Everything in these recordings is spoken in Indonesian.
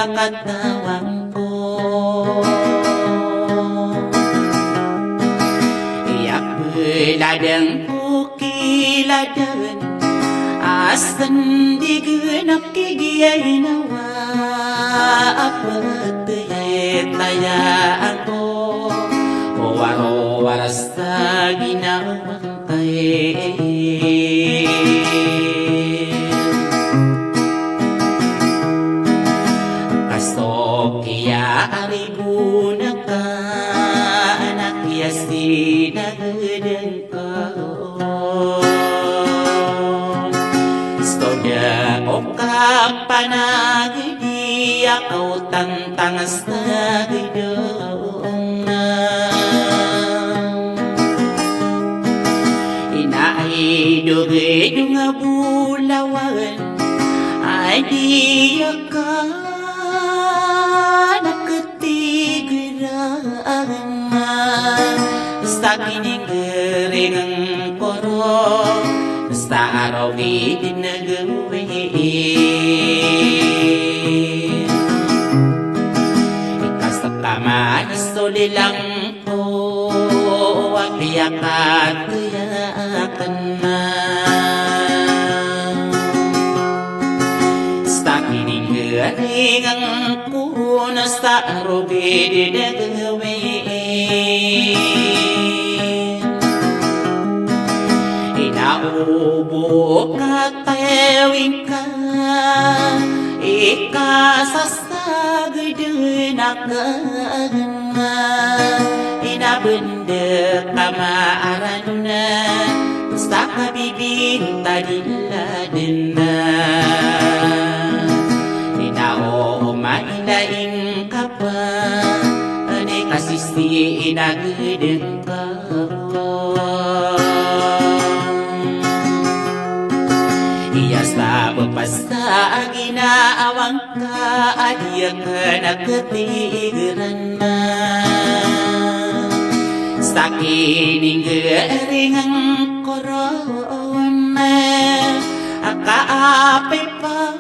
katawan ko. Iyak beladang ukiladan asan di genap kigiyay nawa apat tayaan ko waro-waras sa ginawang kay kaso kaya ariguna ka anak yasi nagdeng ka stoda o kapanagdi ako tantangas nagdong inaay nga bulawan ay di ka nakatigraan sa kinigring ang koro sa araw itinagawin ikasta kama na solilang ko ang iyakat kayakan na sa kinigring ang kuno sa araw itinagawin inaubo katewing ka ikasasagdunakagan inabenda kamaaran na sa kabibinta diladen na inao mailaing ka pa ane kasisi inagden ka sa pagpasta ginaawang ka adiyak nakatigiran na sa kining ang korona akaapay pa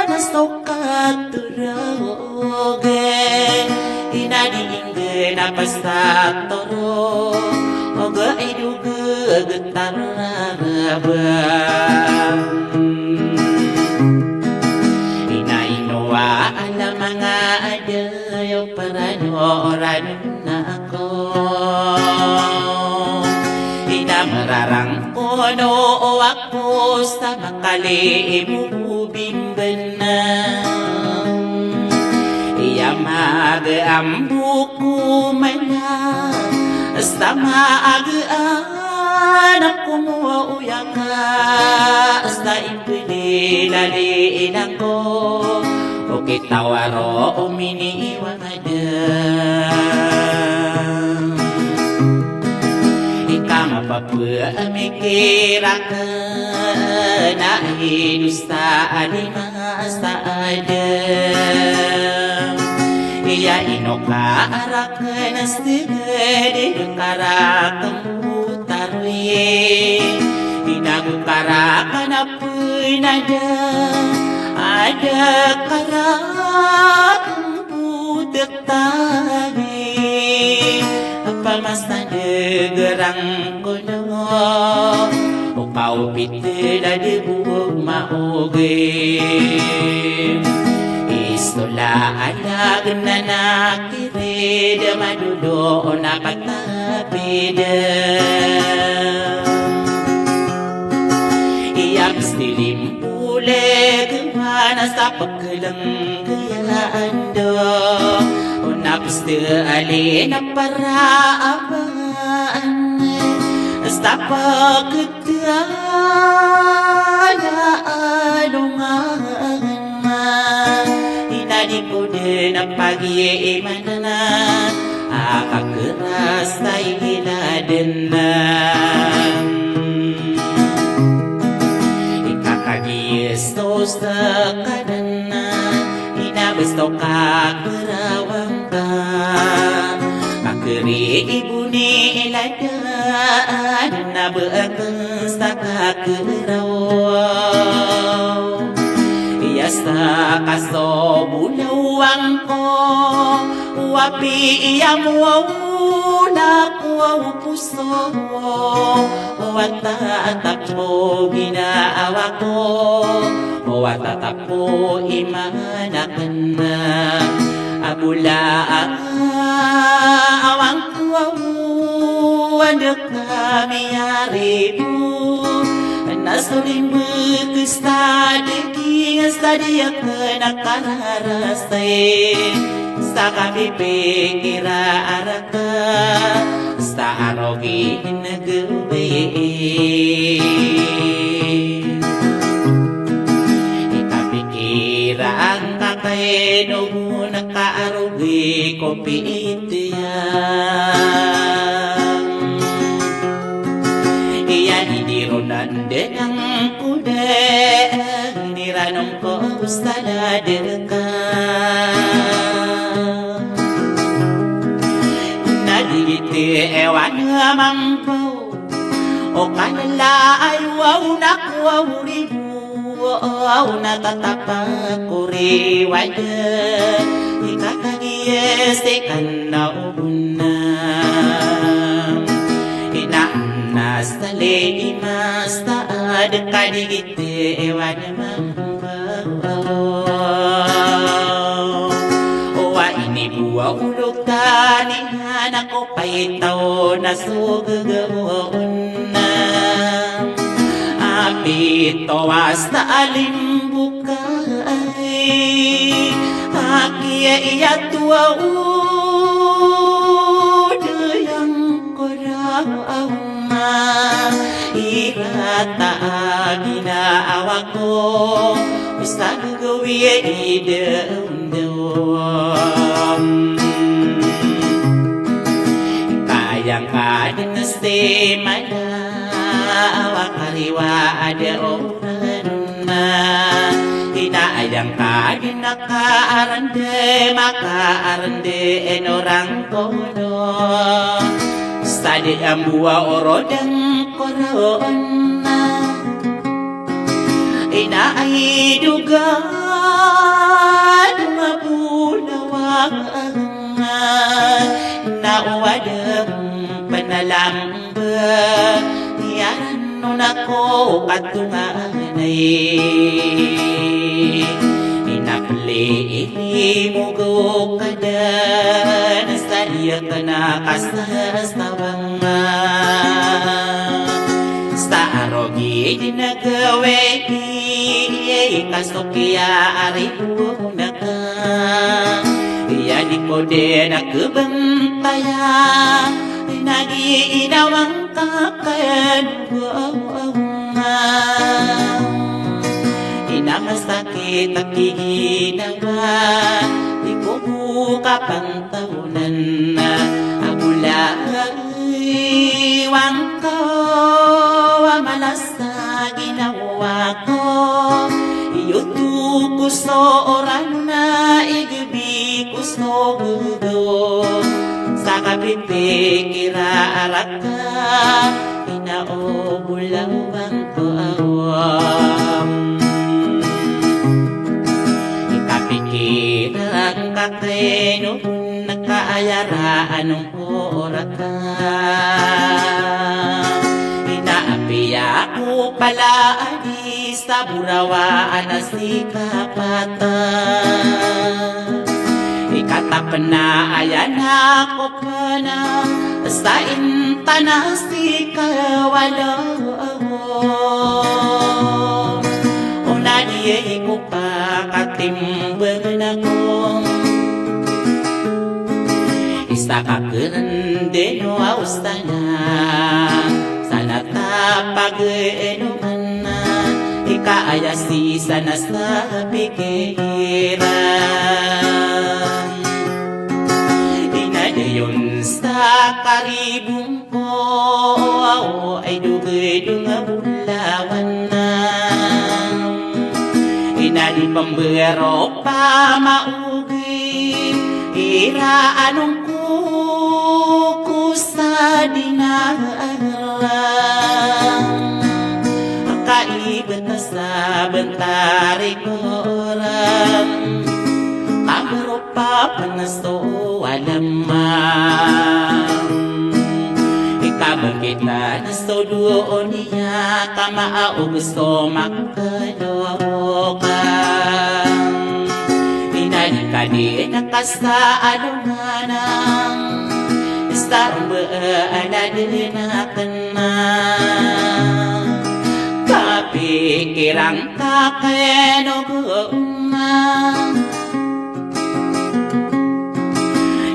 na sokaturoge inading na pasta toro oga iduga getarabam inainoa ala mga adayo para nooran na ako inamararang kono o ako sa makaliimubimban na iyamag buko mana sa maagaan ako mo uyaka sa ipililaliin ako o kitawaro uminiiwan ika mapapua mikira ka na hinusta alima sa adam iya inoka arakan astigade karakam utarwe inagkarakan apoy ada karakam budak tagi apa mas nadegerang kono upau pitila dibuog maoge istola alag na nakirida madudo na pagtapida iyak stilim pule gumana sa pagkalang kayaan do unapste ali na paraaban sa pagkatala alungan inadi ko din ang pag-iiman na akakeras na iladen na ikakagiyesto sa kadanan inabesto kakerawang ka makeri ibu ni iladan na beakas sa kakeraw Yasta kaso bulawang ko wapi iya mo na ko puso watatak mo ginaawa ko watatak mo imanakan na abulaan awang ko wanda kami yari mo nasuling begusta deki stadia kena kararasai sa kami pikira araka sa arogi nagawe ikapikira ang kakaino nakaarogi ko iyan hidironan denang kuda niranong ko ustala deka nadigiti ewan mampo o kanala ay wow nakwawuribu wow natatapakuri wajan ikakagiyesikan na ubunam Nastale imasta adkadigite ewan mambaw Owa ini buwa ulog tani anak ko paitaw na sugagawon na Apito wasta alimbukay Akia iya tuwa udayang koraw Irata ginaawa ko Basta gagawi idam-dam Kayang kadanasti madawa kariwa ada orang na Inaayang kadinakaarande makaarande orang kono Sadi ambua orodang korona Inaay dugan mabulawang Nauwadang panalamba Yaran nun ako katunganay Inapli mo go kada Nasaliya ka na kasasawang Sa arogi dinagawe Kastokia aripo na ka Iya di ko din nakabantaya Nagiinawang kakayan Inamasakit at ginawa Di ko buka pang tahunan na Abulaiwang ko Amalas na ginawa ko Iyutu ko so oran na Igabi ko so gudo Sa kapipikira araka Inaobulawang ko awam Ikapikirang kakeno Nakaayaraan ng oraka Inaapiya ko pala Sa burawaan na sikapatan Ikatapan na ayan ako pa na Sa inta na sikawala Una diye ko pa katimbang ako Isa ka kerende no austana Sana tapag-enuman na Ikaayasi sana sa pikiran Inadayon sa karibong ko Ay dugay-dung bulawan na Inadi pambero pa maugi Iraanong kuko sa dinarang Kaibat na sa bantari ko gusto alam Ikabagita gusto doon niya Kamao gusto makalokan Inalika di nakasa alunganang Starong baalad na kanang Kapikirang kakenogumang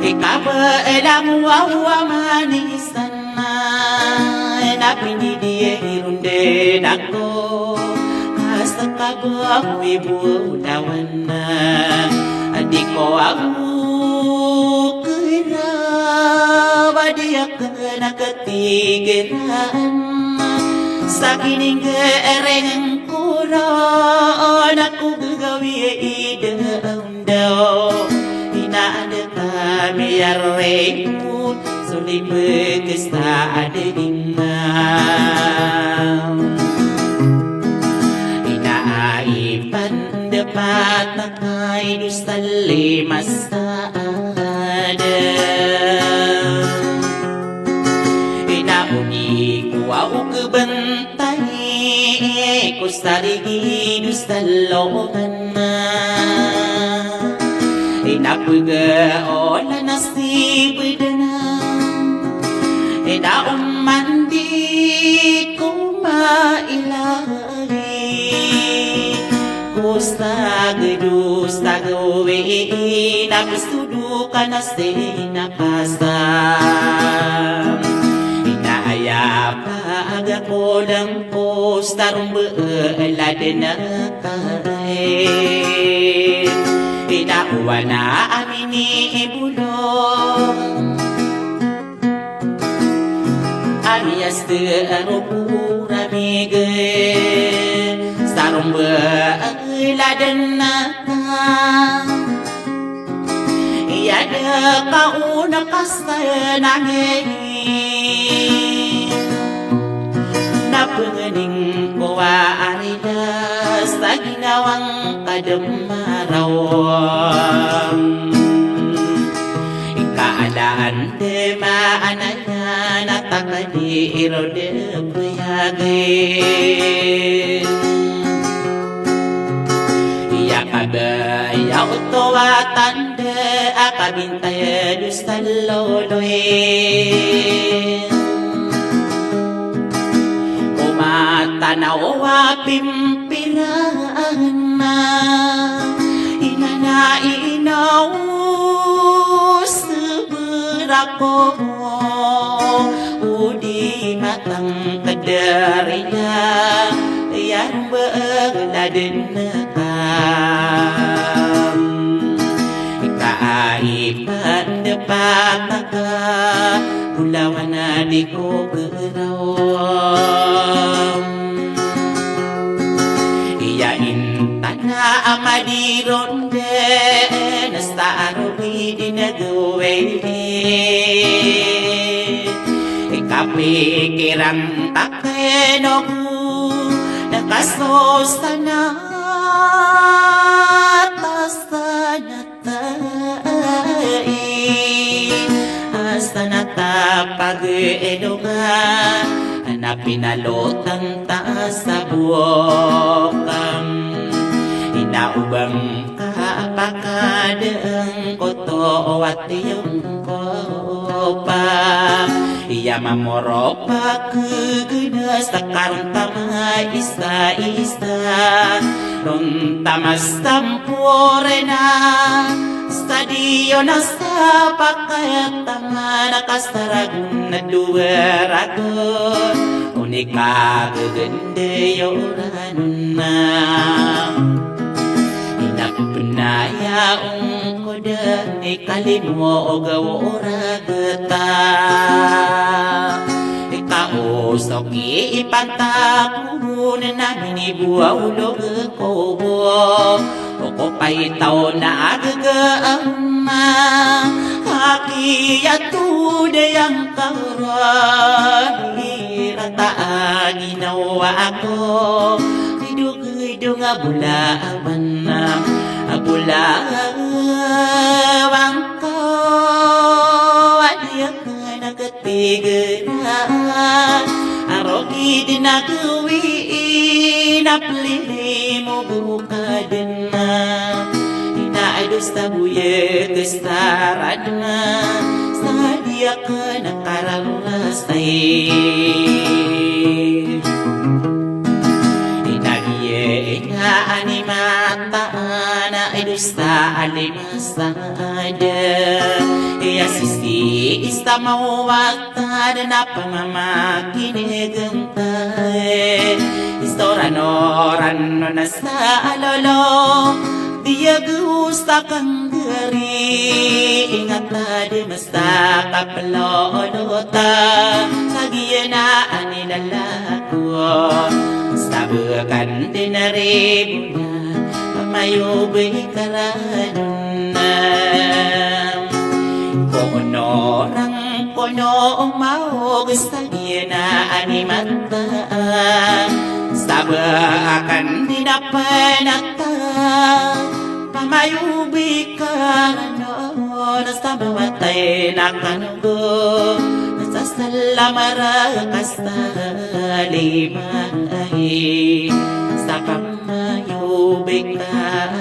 Ikabalang wawamanisan na Napinidiyirundin ako Hasta kabawi budawan na Adik ko ako Badiyak na katigiran Sa kining kereng kuron Ako gagawi idang daw Inaada kami arremut Sulit berkesta ading Inaipan dapat na kay dustali masa Wow kebentay Ku sarigi dustalokan na Inapuga nasib dana mandi ku mailahi Kustagawe Nagustudukan na sinapasam Aga ko lang po starong beelad na kain Inakuha na amin ni Ibulong Alias tero pura migay Starong beelad na Iyada kauna kasanangin Napunganing kuwa aridas Sa ginawang kadamarawang Ikaalaan de maanayan At akadiro de puyagin Iyakabaya utowatan de Akabintaya dustaloloy Tanaw pimpiran na Inanainaw Seberako Udi matang kadarila Yang beladin nekam Ikaipan depan maka Pulawan adiko gerawam Tana amadironde Nastarowi dinagawe Ikapikirang takenoku Nakasostana Tasanatay Astanata pag-eloga Napinalotang taas sa buokam Inaubang kapakadang koto at iyong kopa Iya mamoropa kegenas takarong tama isa-isa Ron tamas tampore na Stadio na sa pakayat tama Nakastaragun na duweragon Unika gagande yoran na Inapunayaong ko dan Ikalimwo o gawora gata Ikausok iipantakunan namin Ibuaw lo kobo Oko pa'y tao na agagaama Hakiyatude ang kaurani Rataan ginawa ako Hido nga bulaaban na Mabulawang ko Aliya ka nakatigara Arogi din nagawiin Aplili mo buka din na Inaados tabuye Kestarad na Sadia ka nakaralas Animata na idusta alimasada Iya sisi ista mawata na pamamakiniganta Istoran-oran na sa alolo Dia gusta kang gari Ingat tadi masta kapalolota Sagiya na anilalako Sabakan din na rin na Pamayubay karadun na Konorang kono umahog Sagiya na animata Sabakan din na panata Pamayubay karadun Sa mamatay na kanugo Sasalamara kastalimay Sa pamayubay ka